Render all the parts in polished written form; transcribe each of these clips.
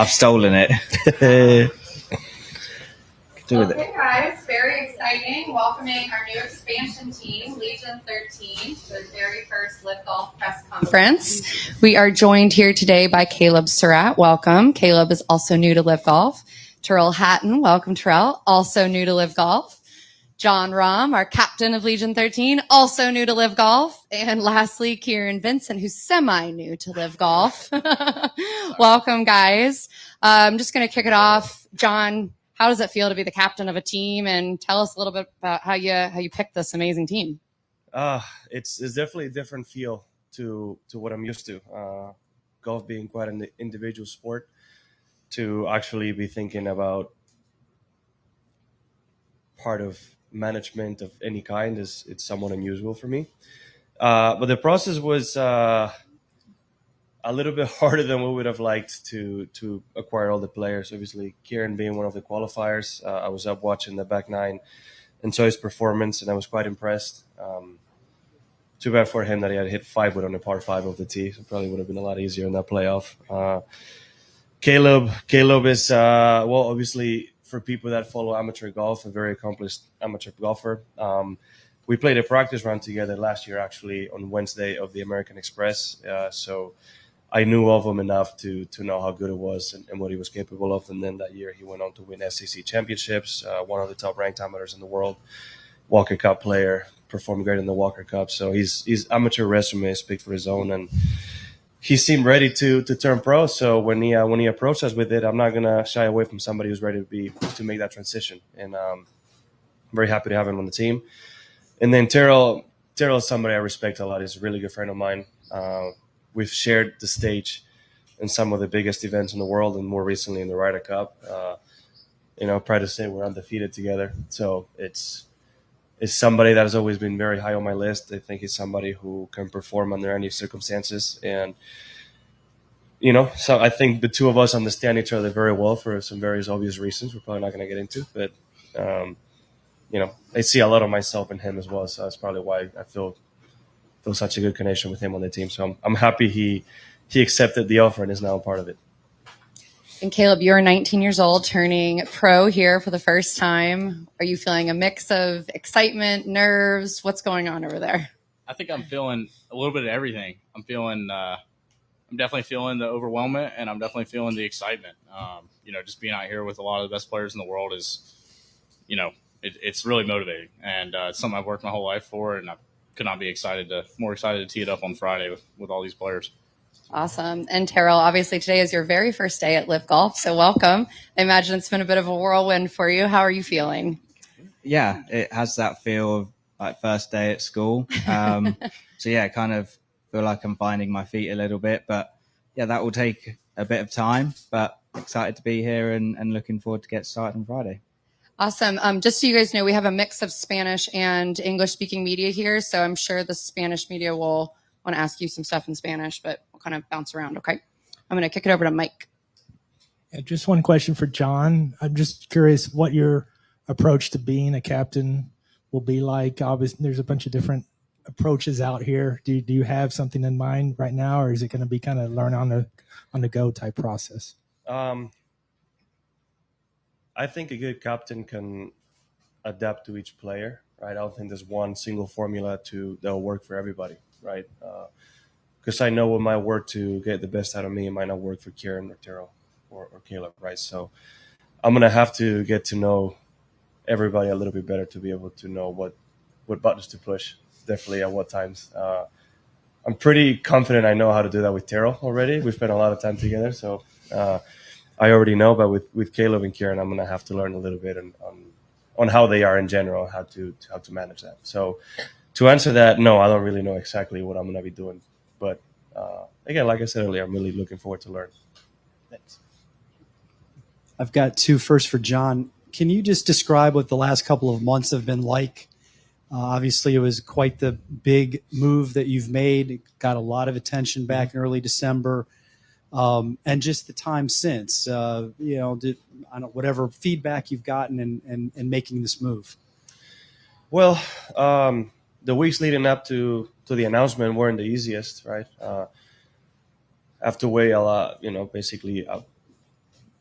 I've stolen it. Okay, guys, very exciting. Welcoming our new expansion team, Legion 13, to their very first LIV Golf press conference. We are joined here today by Caleb Surratt. Welcome. Caleb is also new to LIV Golf. Terrell Hatton, welcome, Terrell, also new to LIV Golf. Jon Rahm, our captain of Legion 13, also new to LIV Golf. And lastly, Kieran Vincent, who's semi-new to LIV Golf. Welcome, guys. I'm just going to kick it off. Jon, how does it feel to be the captain of a team? And tell us a little bit about how you picked this amazing team. It's definitely a different feel to what I'm used to. Golf being quite an individual sport, to actually be thinking about part of management of any kind it's somewhat unusual for me. But the process was a little bit harder than we would have liked to acquire all the players. Obviously, Kieran being one of the qualifiers, I was up watching the back nine and saw his performance, and I was quite impressed. Too bad for him that he had hit 5 wood on the par 5 of the tee. So probably would have been a lot easier in that playoff. Caleb is, well, obviously, for people that follow amateur golf, a very accomplished amateur golfer. We played a practice round together last year, actually, on Wednesday of the American Express. So I knew of him enough to know how good it was and what he was capable of. And then that year he went on to win SEC championships, one of the top-ranked amateurs in the world, Walker Cup player, performed great in the Walker Cup. So his amateur resume speaks for his own, and he seemed ready to turn pro. So when he approached us with it, I'm not gonna shy away from somebody who's ready to make that transition. And I'm very happy to have him on the team. And then Terrell is somebody I respect a lot. He's a really good friend of mine. We've shared the stage in some of the biggest events in the world, and more recently in the Ryder Cup. Proud to say we're undefeated together. So it's somebody that has always been very high on my list. I think he's somebody who can perform under any circumstances. And, so I think the two of us understand each other very well for some various obvious reasons we're probably not going to get into. But, I see a lot of myself in him as well. So that's probably why I feel such a good connection with him on the team. So I'm happy he accepted the offer and is now a part of it. And Caleb, you're 19 years old, turning pro here for the first time. Are you feeling a mix of excitement, nerves? What's going on over there? I think I'm feeling a little bit of everything. I'm definitely feeling the overwhelmment, and I'm definitely feeling the excitement. Just being out here with a lot of the best players in the world is, it's really motivating, and it's something I've worked my whole life for, and I could not be more excited to tee it up on Friday with all these players. Awesome. And Terrell, obviously today is your very first day at LIV Golf, so welcome. I imagine it's been a bit of a whirlwind for you. How are you feeling? Yeah, it has that feel of like first day at school. So yeah, kind of feel like I'm finding my feet a little bit, but yeah, that will take a bit of time, but excited to be here and looking forward to get started on Friday. Awesome. Just so you guys know, we have a mix of Spanish and English-speaking media here, so I'm sure the Spanish media will want to ask you some stuff in Spanish, but we'll kind of bounce around, okay? I'm going to kick it over to Mike. Yeah, just one question for Jon. I'm just curious what your approach to being a captain will be like. Obviously, there's a bunch of different approaches out here. Do you have something in mind right now, or is it going to be kind of learn on the go type process? I think a good captain can adapt to each player, right? I don't think there's one single formula that'll work for everybody, right? Because I know what might work to get the best out of me, it might not work for Kieran or Terrell or Caleb, right? So I'm going to have to get to know everybody a little bit better to be able to know what buttons to push, definitely at what times. I'm pretty confident I know how to do that with Terrell already. We've spent a lot of time together, so I already know. But with Caleb and Kieran, I'm going to have to learn a little bit on how they are in general, how to manage that. So to answer that, no, I don't really know exactly what I'm going to be doing. But again, like I said earlier, I'm really looking forward to learn. Thanks. I've got two first for Jon. Can you just describe what the last couple of months have been like? Obviously, it was quite the big move that you've made. It got a lot of attention back in early December. And just the time since, whatever feedback you've gotten in making this move. Well, the weeks leading up to the announcement weren't the easiest, right? I have to weigh a lot, basically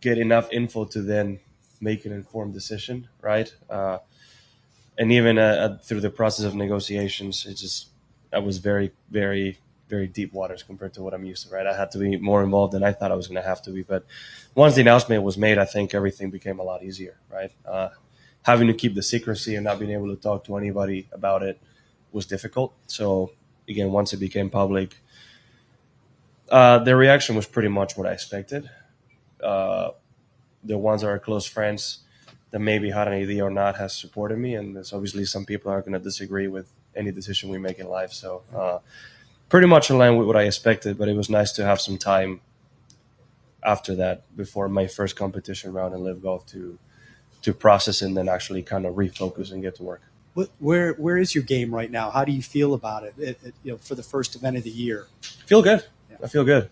get enough info to then make an informed decision, right? And even through the process of negotiations, I was very, very, very deep waters compared to what I'm used to, right? I had to be more involved than I thought I was going to have to be. But once the announcement was made, I think everything became a lot easier, right? Having to keep the secrecy and not being able to talk to anybody about it was difficult. So again, once it became public, the reaction was pretty much what I expected. The ones that are close friends that maybe had an idea or not has supported me, and there's obviously some people are going to disagree with any decision we make in life. So pretty much in line with what I expected, but it was nice to have some time after that, before my first competition round in LIV Golf, to process and then actually kind of refocus and get to work. Where is your game right now? How do you feel about it? For the first event of the year? Feel good. Yeah. I feel good.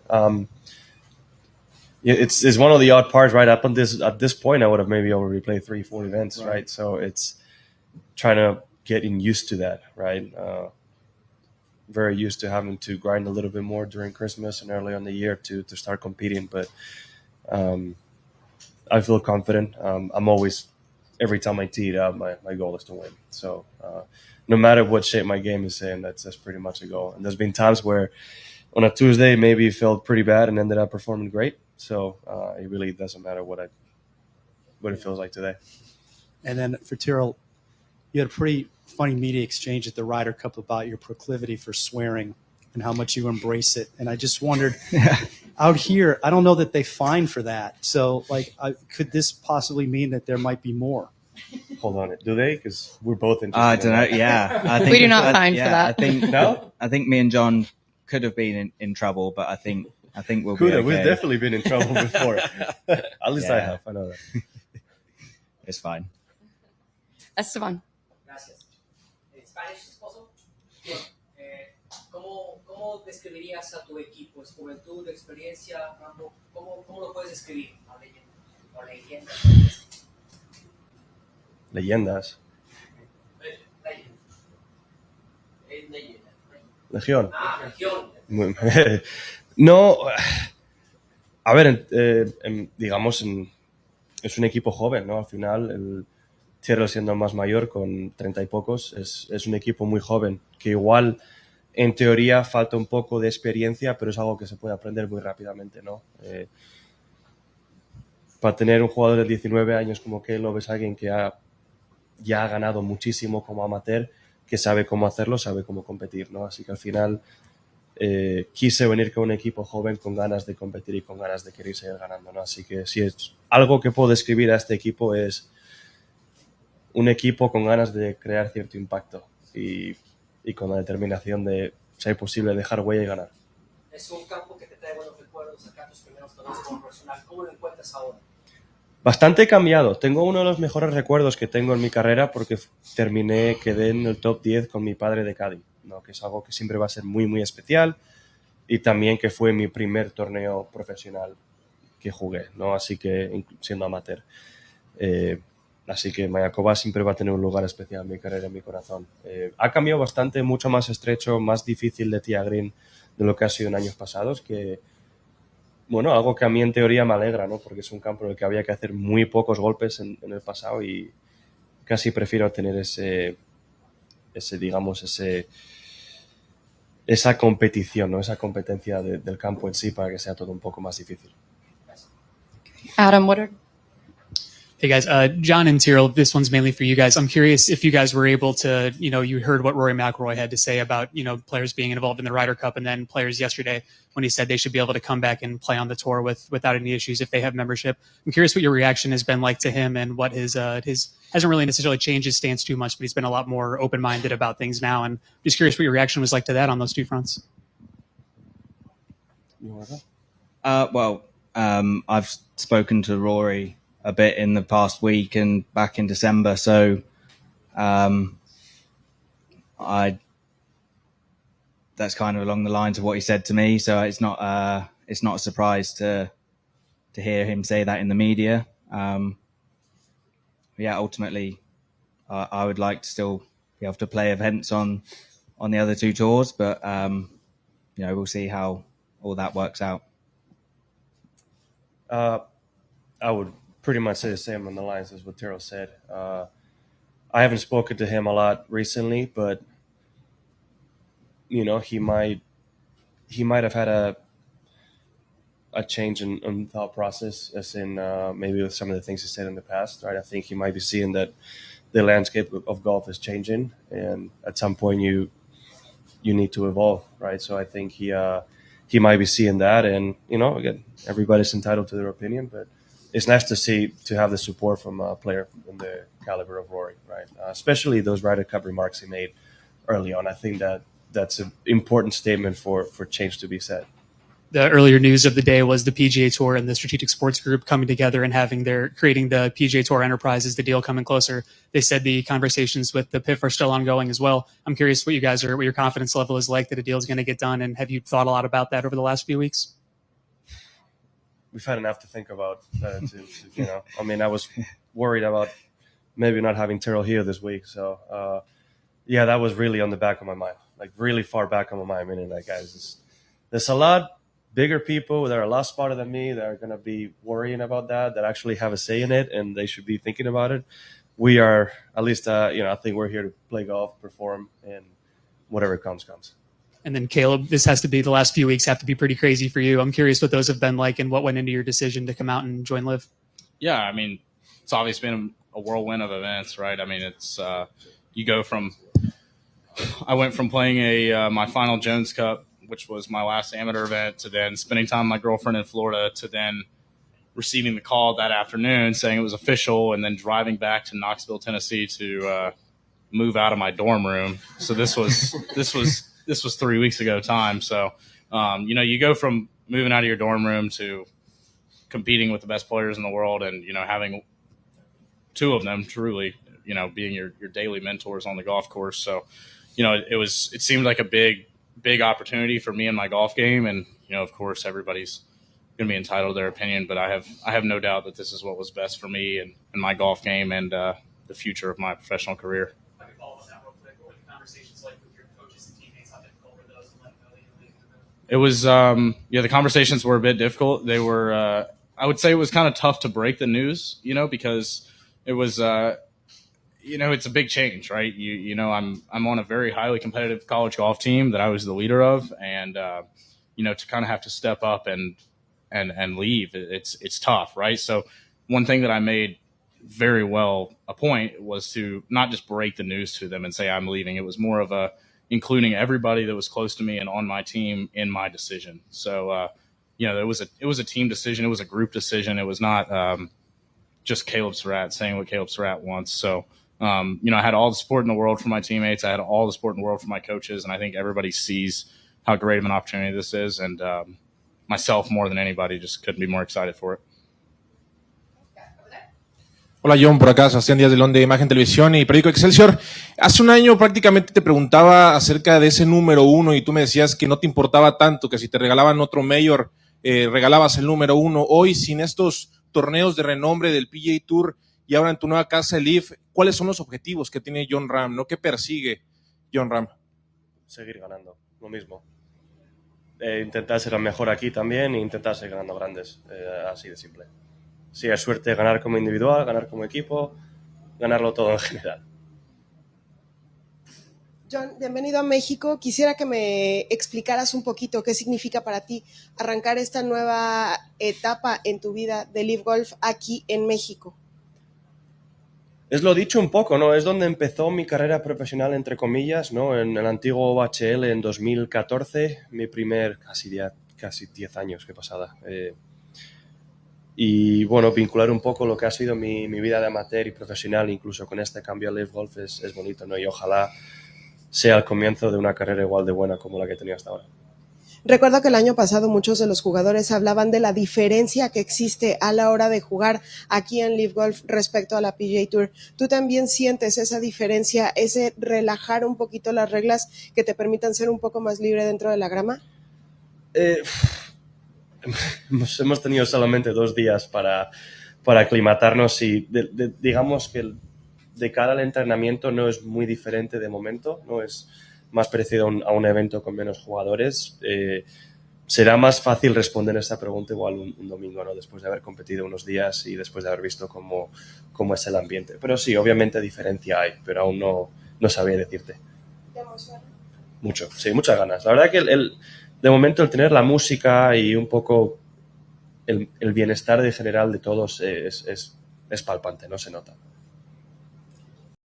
It's one of the odd parts, right? At this point, I would have maybe already played 3-4 events, right? So it's trying to getting used to that, right? Very used to having to grind a little bit more during Christmas and early in the year to start competing, but I feel confident. I'm always, every time I tee it up, my goal is to win. So no matter what shape my game is in, that's pretty much a goal. And there's been times where on a Tuesday maybe it felt pretty bad and ended up performing great. So it really doesn't matter what it feels like today. And then for Tyrrell, you had a pretty funny media exchange at the Ryder Cup about your proclivity for swearing and how much you embrace it. And I just wondered, out here, I don't know that they fine for that. So, could this possibly mean that there might be more? Hold on, do they? Because we're both interested. I don't know. Yeah, I think We do not fine for that. I think no. I think me and John could have been in trouble, but I think we'll Could be have. okay. We've definitely been in trouble before. At least I have. I know that. It's fine. Esteban. Gracias. Spanish, esposo. ¿Cómo describirías a tu equipo? ¿Es juventud, experiencia? ¿Cómo lo puedes describir? ¿O leyendas? Leyendas. Leyenda. Legión. Región. No, a ver, digamos, es un equipo joven, ¿no? Al final, el Tyrrell siendo más mayor, con 30 y pocos, es un equipo muy joven, que igual, en teoría, falta un poco de experiencia, pero es algo que se puede aprender muy rápidamente, ¿no? Para tener un jugador de 19 años como Caleb, es alguien que ya ha ganado muchísimo como amateur, que sabe cómo hacerlo, sabe cómo competir, ¿no? Así que al final quise venir con un equipo joven con ganas de competir y con ganas de querer seguir ganando, ¿no? Así que si es algo que puedo describir a este equipo, es un equipo con ganas de crear cierto impacto y con la determinación de, si es posible, dejar huella y ganar. Es un campo que te trae buenos recuerdos, sacar tus primeros torneos como profesional. ¿Cómo lo encuentras ahora? Bastante cambiado. Tengo uno de los mejores recuerdos que tengo en mi carrera, porque quedé en el top 10 con mi padre de Cádiz, ¿no? Que es algo que siempre va a ser muy, muy especial, y también que fue mi primer torneo profesional que jugué, ¿no? Así que, siendo amateur. Así que Mayakoba siempre va a tener un lugar especial en mi carrera, en mi corazón. Ha cambiado bastante, mucho más estrecho, más difícil de tee a green de lo que ha sido en años pasados, que, bueno, algo que a mí en teoría me alegra, ¿no? Porque es un campo en el que había que hacer muy pocos golpes en el pasado, y casi prefiero tener esa competición, ¿no? Esa competencia del campo en sí, para que sea todo un poco más difícil. Adam Woodard. Hey guys, John and Tyrrell, this one's mainly for you guys. I'm curious if you guys were able to, you heard what Rory McIlroy had to say about, players being involved in the Ryder Cup, and then players yesterday when he said they should be able to come back and play on the tour without any issues if they have membership. I'm curious what your reaction has been like to him, and what his hasn't really necessarily changed his stance too much, but he's been a lot more open-minded about things now. And just curious what your reaction was like to that on those two fronts. I've spoken to Rory a bit in the past week and back in December, so that's kind of along the lines of what he said to me. So it's not a surprise to hear him say that in the media. Ultimately, I would like to still be able to play events on the other two tours, but we'll see how all that works out. I would pretty much say the same on the lines as what Terrell said. I haven't spoken to him a lot recently, but you know, he might have had a change in thought process, as in maybe with some of the things he said in the past, right? I think he might be seeing that the landscape of golf is changing, and at some point you need to evolve, right? So I think he might be seeing that, and you know, again, everybody's entitled to their opinion, but it's nice to have the support from a player in the caliber of Rory, right? Especially those Ryder Cup remarks he made early on. I think that's an important statement for change to be said. The earlier news of the day was the PGA Tour and the Strategic Sports Group coming together and creating the PGA Tour Enterprise. Is the deal coming closer? They said the conversations with the PIF are still ongoing as well. I'm curious what your confidence level is like that a deal is going to get done, and have you thought a lot about that over the last few weeks? We've had enough to think about. You know, I mean, I was worried about maybe not having Terrell here this week, so yeah, that was really on the back of my mind, like really far back of my mind. Meaning, like, guys, there's a lot bigger people that are a lot smarter than me that are going to be worrying about that actually have a say in it, and they should be thinking about it. We are, at least, you know, I think we're here to play golf, perform, and whatever comes. And then Caleb, this has to be the last few weeks have to be pretty crazy for you. I'm curious what those have been like and what went into your decision to come out and join LIV. Yeah, I mean, it's obviously been a whirlwind of events, right? I mean, it's you go from I went from playing my final Jones Cup, which was my last amateur event, to then spending time with my girlfriend in Florida, to then receiving the call that afternoon saying it was official, and then driving back to Knoxville, Tennessee to move out of my dorm room. So this was 3 weeks ago time. So, you know, you go from moving out of your dorm room to competing with the best players in the world, and, you know, having two of them truly, you know, being your daily mentors on the golf course. So, you know, it seemed like a big opportunity for me and my golf game. And, you know, of course, everybody's going to be entitled to their opinion, but I have no doubt that this is what was best for me and my golf game and the future of my professional career. If I could follow up on that real quick, what were the conversations like with your coaches and teammates? How difficult were those, and let them know that you were leaving the move? It was, yeah, the conversations were a bit difficult. They were, I would say it was kind of tough to break the news, you know, because it was, you know, it's a big change, right? You know, I'm on a very highly competitive college golf team that I was the leader of, and you know, to kind of have to step up and leave, it's tough, right? So one thing that I made very well a point was to not just break the news to them and say I'm leaving. It was more of including everybody that was close to me and on my team in my decision. So you know, it was a team decision. It was a group decision. It was not just Caleb Surratt saying what Caleb Surratt wants. So you know, I had all the support in the world from my teammates. I had all the support in the world from my coaches, and I think everybody sees how great of an opportunity this is. And myself, more than anybody, just couldn't be more excited for it. Hola John, por acá Sebastián Díaz de León de Imagen Televisión y Periódico Excelsior. Hace un año prácticamente te preguntaba acerca de ese número uno y tú me decías que no te importaba tanto, que si te regalaban otro mayor, regalabas el número uno. Hoy, sin estos torneos de renombre del PGA Tour y ahora en tu nueva casa, LIV, ¿cuáles son los objetivos que tiene Jon Rahm, ¿no? ¿Qué persigue Jon Rahm? Seguir ganando, lo mismo. Intentar ser el mejor aquí también e intentar seguir ganando grandes, así de simple. Si hay suerte, ganar como individual, ganar como equipo, ganarlo todo en general. Jon, bienvenido a México. Quisiera que me explicaras un poquito qué significa para ti arrancar esta nueva etapa en tu vida de LIV Golf aquí en México. Es lo dicho un poco, ¿no? Es donde empezó mi carrera profesional, entre comillas, ¿no? En el antiguo OHL en 2014, mi primer casi 10 años, qué pasada. Y bueno, vincular un poco lo que ha sido mi vida de amateur y profesional, incluso con este cambio a LIV Golf, es bonito, ¿no? Y ojalá sea el comienzo de una carrera igual de buena como la que he tenido hasta ahora. Recuerdo que el año pasado muchos de los jugadores hablaban de la diferencia que existe a la hora de jugar aquí en LIV Golf respecto a la PGA Tour. ¿Tú también sientes esa diferencia, ese relajar un poquito las reglas que te permitan ser un poco más libre dentro de la grama? Hemos tenido solamente 2 días para aclimatarnos y digamos que de cara al entrenamiento no es muy diferente de momento, no es más parecido a un evento con menos jugadores, será más fácil responder esta pregunta igual un domingo, ¿no? Después de haber competido unos días y después de haber visto cómo es el ambiente. Pero sí, obviamente diferencia hay, pero aún no sabría decirte. ¿Te emociona? Mucho, sí, muchas ganas. La verdad que de momento el tener la música y un poco el bienestar de general de todos es palpante, no se nota.